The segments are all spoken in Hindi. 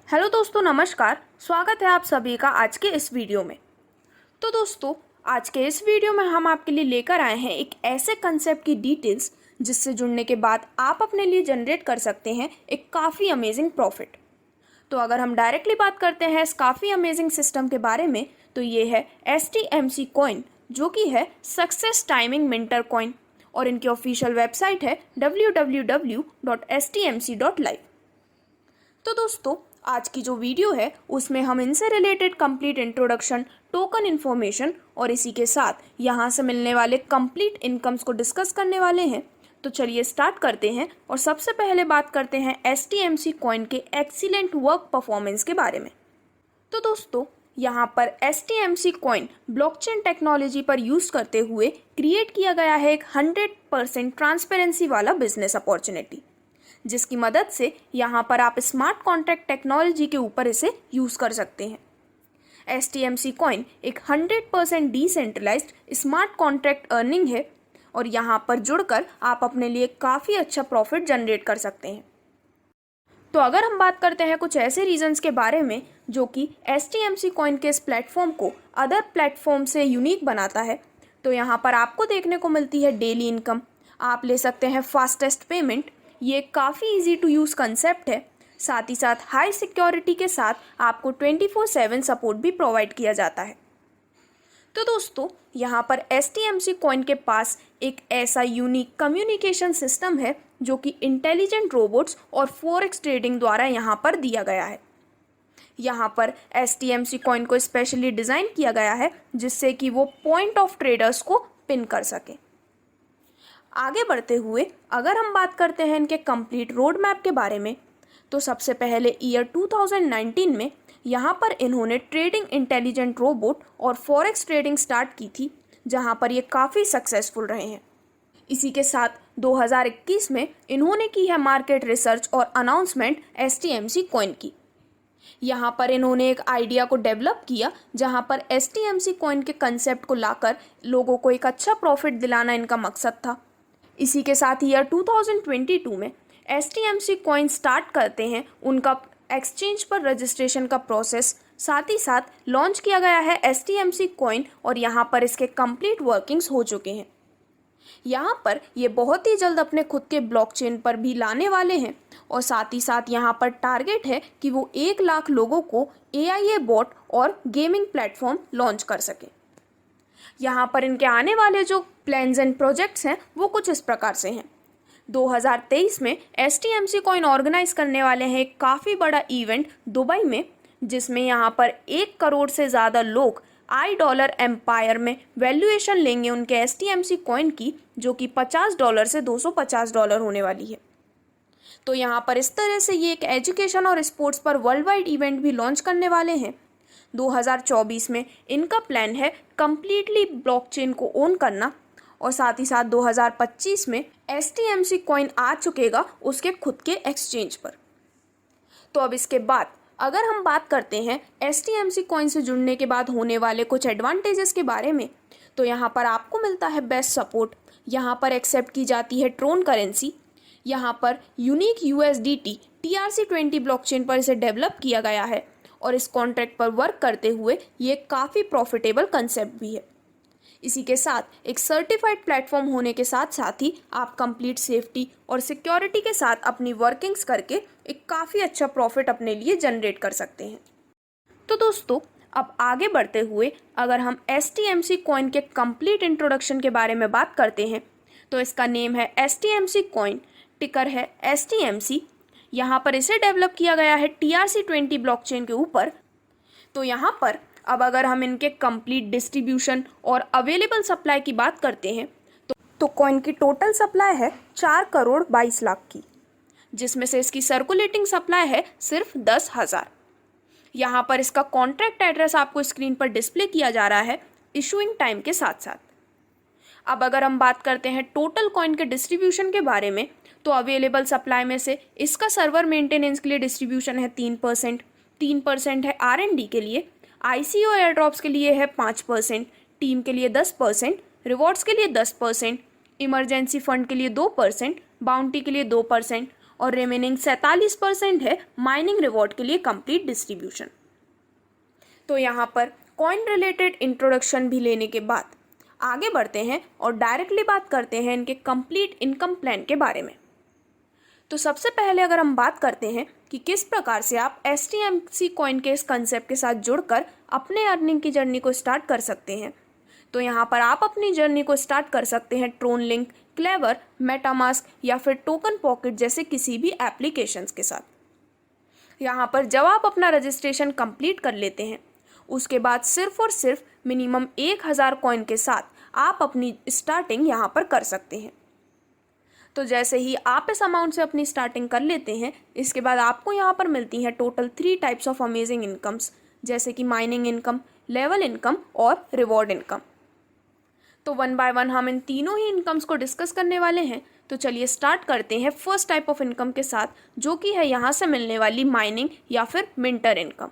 हेलो दोस्तों, नमस्कार। स्वागत है आप सभी का आज के इस वीडियो में। तो दोस्तों, आज के इस वीडियो में हम आपके लिए लेकर आए हैं एक ऐसे कंसेप्ट की डिटेल्स जिससे जुड़ने के बाद आप अपने लिए जनरेट कर सकते हैं एक काफ़ी अमेजिंग प्रॉफिट। तो अगर हम डायरेक्टली बात करते हैं इस काफ़ी अमेजिंग सिस्टम के बारे में, तो ये है STMC कॉइन, जो कि है सक्सेस टाइमिंग मिंटर कॉइन, और इनकी ऑफिशियल वेबसाइट है www.stmc.live। तो दोस्तों, आज की जो वीडियो है उसमें हम इनसे related complete introduction, token information और इसी के साथ यहाँ से मिलने वाले कंप्लीट इनकम्स को डिस्कस करने वाले हैं। तो चलिए स्टार्ट करते हैं और सबसे पहले बात करते हैं STMC कॉइन के एक्सीलेंट वर्क परफॉर्मेंस के बारे में। तो दोस्तों, यहाँ पर STMC कॉइन ब्लॉकचेन टेक्नोलॉजी पर यूज करते हुए क्रिएट किया गया है एक 100% ट्रांसपेरेंसी वाला बिजनेस अपॉर्चुनिटी, जिसकी मदद से यहाँ पर आप स्मार्ट कॉन्ट्रैक्ट टेक्नोलॉजी के ऊपर इसे यूज़ कर सकते हैं। STMC कॉइन एक 100% डिसेंट्रलाइज्ड स्मार्ट कॉन्ट्रैक्ट अर्निंग है और यहाँ पर जुड़कर आप अपने लिए काफ़ी अच्छा प्रॉफिट जनरेट कर सकते हैं। तो अगर हम बात करते हैं कुछ ऐसे रीजंस के बारे में जो कि STMC कॉइन के इस प्लेटफॉर्म को अदर प्लेटफॉर्म से यूनिक बनाता है, तो यहाँ पर आपको देखने को मिलती है डेली इनकम, आप ले सकते हैं फास्टेस्ट पेमेंट, ये काफ़ी इजी टू यूज़ कंसेप्ट है। साथ ही साथ हाई सिक्योरिटी के साथ आपको 24/7 सपोर्ट भी प्रोवाइड किया जाता है। तो दोस्तों, यहाँ पर STMC कॉइन के पास एक ऐसा यूनिक कम्युनिकेशन सिस्टम है जो कि इंटेलिजेंट रोबोट्स और फॉरेक्स ट्रेडिंग द्वारा यहाँ पर दिया गया है। यहाँ पर STMC कॉइन को स्पेशली डिज़ाइन किया गया है जिससे कि वो पॉइंट ऑफ ट्रेडर्स को पिन कर सके। आगे बढ़ते हुए अगर हम बात करते हैं इनके कंप्लीट रोड मैप के बारे में, तो सबसे पहले ईयर 2019 में यहाँ पर इन्होंने ट्रेडिंग इंटेलिजेंट रोबोट और फॉरेक्स ट्रेडिंग स्टार्ट की थी, जहाँ पर ये काफ़ी सक्सेसफुल रहे हैं। इसी के साथ 2021 में इन्होंने की है मार्केट रिसर्च और अनाउंसमेंट STMC कॉइन की। यहाँ पर इन्होंने एक आइडिया को डेवलप किया जहाँ पर STMC कॉइन के कंसेप्ट को लाकर लोगों को एक अच्छा प्रॉफिट दिलाना इनका मकसद था। इसी के साथ ईयर 2022 में STMC कॉइन स्टार्ट करते हैं उनका एक्सचेंज पर रजिस्ट्रेशन का प्रोसेस, साथ ही साथ लॉन्च किया गया है STMC कॉइन और यहाँ पर इसके कंप्लीट वर्किंग्स हो चुके हैं। यहाँ पर ये बहुत ही जल्द अपने खुद के ब्लॉकचेन पर भी लाने वाले हैं और साथ ही साथ यहाँ पर टारगेट है कि वो 1 लाख लोगों को AIA बॉट और गेमिंग प्लेटफॉर्म लॉन्च कर सके। यहाँ पर इनके आने वाले जो प्लान्स एंड प्रोजेक्ट्स हैं वो कुछ इस प्रकार से हैं। 2023 में STMC कॉइन ऑर्गेनाइज करने वाले हैं एक काफ़ी बड़ा इवेंट दुबई में, जिसमें यहाँ पर 1 करोड़ से ज़्यादा लोग $1 एम्पायर में वैल्यूएशन लेंगे उनके STMC कॉइन की, जो कि $50 से $250 होने वाली है। तो यहाँ पर इस तरह से ये एक एजुकेशन और स्पोर्ट्स पर वर्ल्ड वाइड इवेंट भी लॉन्च करने वाले हैं। 2024 में इनका प्लान है कम्प्लीटली ब्लॉकचेन को ओन करना और साथ ही साथ 2025 में STMC कॉइन आ चुकेगा उसके खुद के एक्सचेंज पर। तो अब इसके बाद अगर हम बात करते हैं STMC कॉइन से जुड़ने के बाद होने वाले कुछ एडवांटेजेस के बारे में, तो यहाँ पर आपको मिलता है बेस्ट सपोर्ट, यहाँ पर एक्सेप्ट की जाती है ट्रोन करेंसी, यहाँ पर यूनिक USDT TRC20 ब्लॉकचेन पर इसे डेवलप किया गया है और इस कॉन्ट्रैक्ट पर वर्क करते हुए ये काफ़ी प्रॉफिटेबल कंसेप्ट भी है। इसी के साथ एक सर्टिफाइड प्लेटफॉर्म होने के साथ साथ ही आप कंप्लीट सेफ्टी और सिक्योरिटी के साथ अपनी वर्किंग्स करके एक काफ़ी अच्छा प्रॉफिट अपने लिए जनरेट कर सकते हैं। तो दोस्तों, अब आगे बढ़ते हुए अगर हम STMC कॉइन के कंप्लीट इंट्रोडक्शन के बारे में बात करते हैं, तो इसका नेम है STMC कॉइन, टिकर है STMC। यहाँ पर इसे डेवलप किया गया है TRC20 ब्लॉकचेन के ऊपर। तो यहाँ पर अब अगर हम इनके कंप्लीट डिस्ट्रीब्यूशन और अवेलेबल सप्लाई की बात करते हैं, तो कॉइन की टोटल सप्लाई है 4,22,00,000 की, जिसमें से इसकी सर्कुलेटिंग सप्लाई है सिर्फ 10,000। यहाँ पर इसका कॉन्ट्रैक्ट एड्रेस आपको स्क्रीन पर डिस्प्ले किया जा रहा है इशूइंग टाइम के साथ साथ। अब अगर हम बात करते हैं टोटल कॉइन के डिस्ट्रीब्यूशन के बारे में, तो अवेलेबल सप्लाई में से इसका सर्वर मेंटेनेंस के लिए डिस्ट्रीब्यूशन है 3%, 3% है R&D के लिए, ICO एयर ड्रॉप्स के लिए है 5%, टीम के लिए 10%, रिवॉर्ड्स के लिए 10%, इमरजेंसी फंड के लिए 2%, बाउंटी के लिए 2% और रिमेनिंग 47% है माइनिंग रिवॉर्ड के लिए कंप्लीट डिस्ट्रीब्यूशन। तो यहाँ पर कॉइन रिलेटेड इंट्रोडक्शन भी लेने के बाद आगे बढ़ते हैं और डायरेक्टली बात करते हैं इनके कंप्लीट इनकम प्लान के बारे में। तो सबसे पहले अगर हम बात करते हैं कि किस प्रकार से आप STMC कॉइन के इस कंसेप्ट के साथ जुड़कर अपने अर्निंग की जर्नी को स्टार्ट कर सकते हैं, तो यहाँ पर आप अपनी जर्नी को स्टार्ट कर सकते हैं ट्रोन लिंक, क्लेवर, मेटामास्क या फिर टोकन पॉकेट जैसे किसी भी एप्लीकेशंस के साथ। यहाँ पर जब आप अपना रजिस्ट्रेशन कंप्लीट कर लेते हैं, उसके बाद सिर्फ और सिर्फ मिनिमम 1000 कॉइन के साथ आप अपनी स्टार्टिंग यहाँ पर कर सकते हैं। तो जैसे ही आप इस अमाउंट से अपनी स्टार्टिंग कर लेते हैं, इसके बाद आपको यहाँ पर मिलती हैं total 3 types of amazing incomes, जैसे कि माइनिंग इनकम, लेवल इनकम और रिवॉर्ड इनकम। तो 1 बाय 1 हम इन तीनों ही इनकम्स को डिस्कस करने वाले हैं। तो चलिए स्टार्ट करते हैं फर्स्ट टाइप ऑफ इनकम के साथ, जो कि है यहाँ से मिलने वाली माइनिंग या फिर मिंटर इनकम।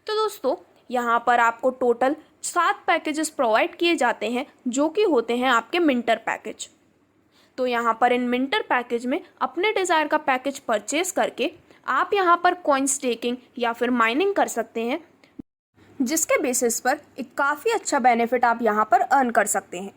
तो दोस्तों, यहाँ पर आपको टोटल 7 पैकेजेस प्रोवाइड किए जाते हैं, जो कि होते हैं आपके मिंटर पैकेज। तो यहाँ पर इन मिंटर पैकेज में अपने डिज़ायर का पैकेज परचेज करके आप यहाँ पर कॉइन स्टेकिंग या फिर माइनिंग कर सकते हैं, जिसके बेसिस पर एक काफ़ी अच्छा बेनिफिट आप यहाँ पर अर्न कर सकते हैं।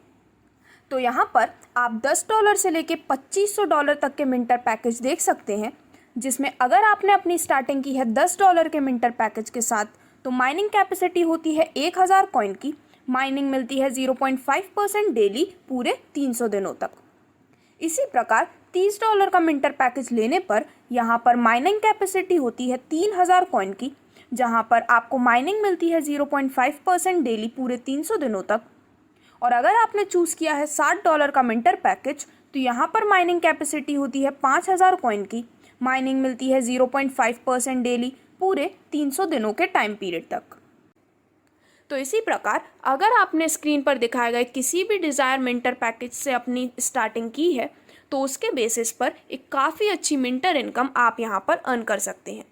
तो यहाँ पर आप $10 से लेके $2500 तक के मिंटर पैकेज देख सकते हैं, जिसमें अगर आपने अपनी स्टार्टिंग की है $10 के मिंटर पैकेज के साथ, तो माइनिंग कैपेसिटी होती है 1000 कॉइन की, माइनिंग मिलती है 0.5% डेली पूरे 300 दिनों तक। इसी प्रकार $30 का मिंटर पैकेज लेने पर यहाँ पर माइनिंग कैपेसिटी होती है 3000 कॉइन की, जहाँ पर आपको माइनिंग मिलती है 0.5% डेली पूरे 300 दिनों तक। और अगर आपने चूज़ किया है $60 का मिंटर पैकेज, तो यहाँ पर माइनिंग कैपेसिटी होती है 5000 कॉइन की, माइनिंग मिलती है 0.5% डेली पूरे 300 दिनों के टाइम पीरियड तक। तो इसी प्रकार अगर आपने स्क्रीन पर दिखाए गए किसी भी डिज़ायर मिंटर पैकेज से अपनी स्टार्टिंग की है, तो उसके बेसिस पर एक काफ़ी अच्छी मिंटर इनकम आप यहाँ पर अर्न कर सकते हैं।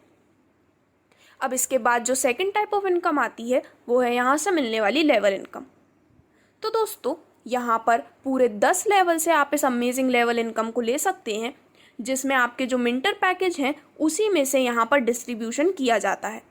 अब इसके बाद जो सेकंड टाइप ऑफ इनकम आती है, वो है यहाँ से मिलने वाली लेवल इनकम। तो दोस्तों, यहाँ पर पूरे 10 लेवल से आप इस अमेजिंग लेवल इनकम को ले सकते हैं, जिसमें आपके जो मिंटर पैकेज हैं उसी में से यहाँ पर डिस्ट्रीब्यूशन किया जाता है।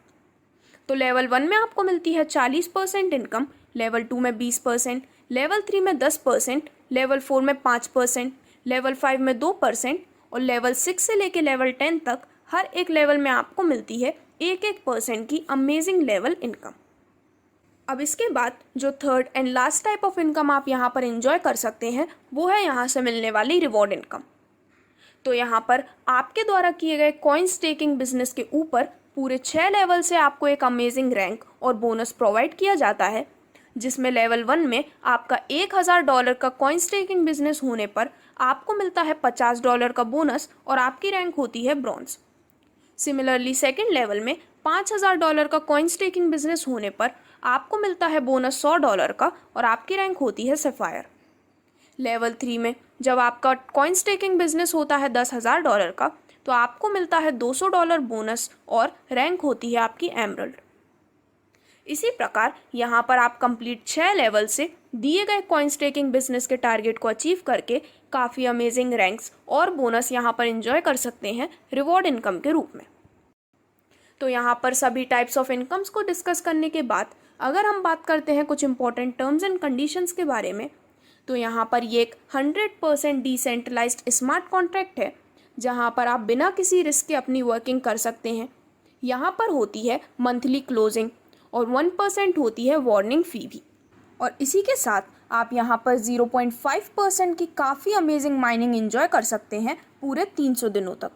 तो लेवल 1 में आपको मिलती है 40% इनकम, लेवल 2 में 20%, लेवल 3 में 10%, लेवल 4 में 5%, लेवल 5 में 2% और लेवल 6 से लेके लेवल 10 तक हर एक लेवल में आपको मिलती है 1% की अमेजिंग लेवल इनकम। अब इसके बाद जो third and last type of income आप यहाँ पर एंजॉय कर सकते हैं, वो है यहाँ से मिलने वाली रिवॉर्ड इनकम। तो यहाँ पर आपके द्वारा किए गए कॉइन स्टेकिंग बिजनेस के ऊपर पूरे 6 लेवल से आपको एक अमेजिंग रैंक और बोनस प्रोवाइड किया जाता है, जिसमें लेवल 1 में आपका $1000 का कॉइन स्टेकिंग बिजनेस होने पर आपको मिलता है $50 का बोनस और आपकी रैंक होती है ब्रॉन्ज। सिमिलरली सेकंड लेवल में $5000 का कॉइन स्टेकिंग बिजनेस होने पर आपको मिलता है बोनस $100 का और आपकी रैंक होती है सफ़ायर। लेवल 3 में जब आपका कॉइन स्टेकिंग बिजनेस होता है $10,000 का, तो आपको मिलता है $200 बोनस और रैंक होती है आपकी एमरल्ड। इसी प्रकार यहाँ पर आप कंप्लीट 6 लेवल से दिए गए कॉइन स्टेकिंग बिजनेस के टारगेट को अचीव करके काफ़ी अमेजिंग रैंक्स और बोनस यहाँ पर एंजॉय कर सकते हैं रिवॉर्ड इनकम के रूप में। तो यहाँ पर सभी टाइप्स ऑफ इनकम्स को डिस्कस करने के बाद अगर हम बात करते हैं कुछ इंपॉर्टेंट टर्म्स एंड कंडीशंस के बारे में, तो यहाँ पर ये एक 100% डिसेंट्रलाइज्ड स्मार्ट कॉन्ट्रैक्ट है, जहाँ पर आप बिना किसी रिस्क के अपनी वर्किंग कर सकते हैं। यहाँ पर होती है मंथली क्लोजिंग और 1% होती है वार्निंग फ़ी भी, और इसी के साथ आप यहाँ पर 0.5% की काफ़ी अमेजिंग माइनिंग एंजॉय कर सकते हैं पूरे 300 दिनों तक।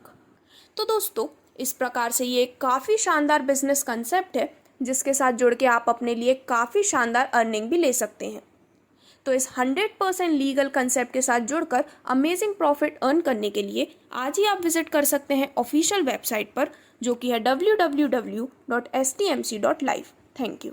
तो दोस्तों, इस प्रकार से ये एक काफ़ी शानदार बिजनेस कंसेप्ट है, जिसके साथ जुड़ के आप अपने लिए काफ़ी शानदार अर्निंग भी ले सकते हैं। तो इस 100% लीगल कंसेप्ट के साथ जुड़कर अमेजिंग प्रॉफिट अर्न करने के लिए आज ही आप विजिट कर सकते हैं ऑफिशियल वेबसाइट पर, जो कि है www.stmc.live। Thank you.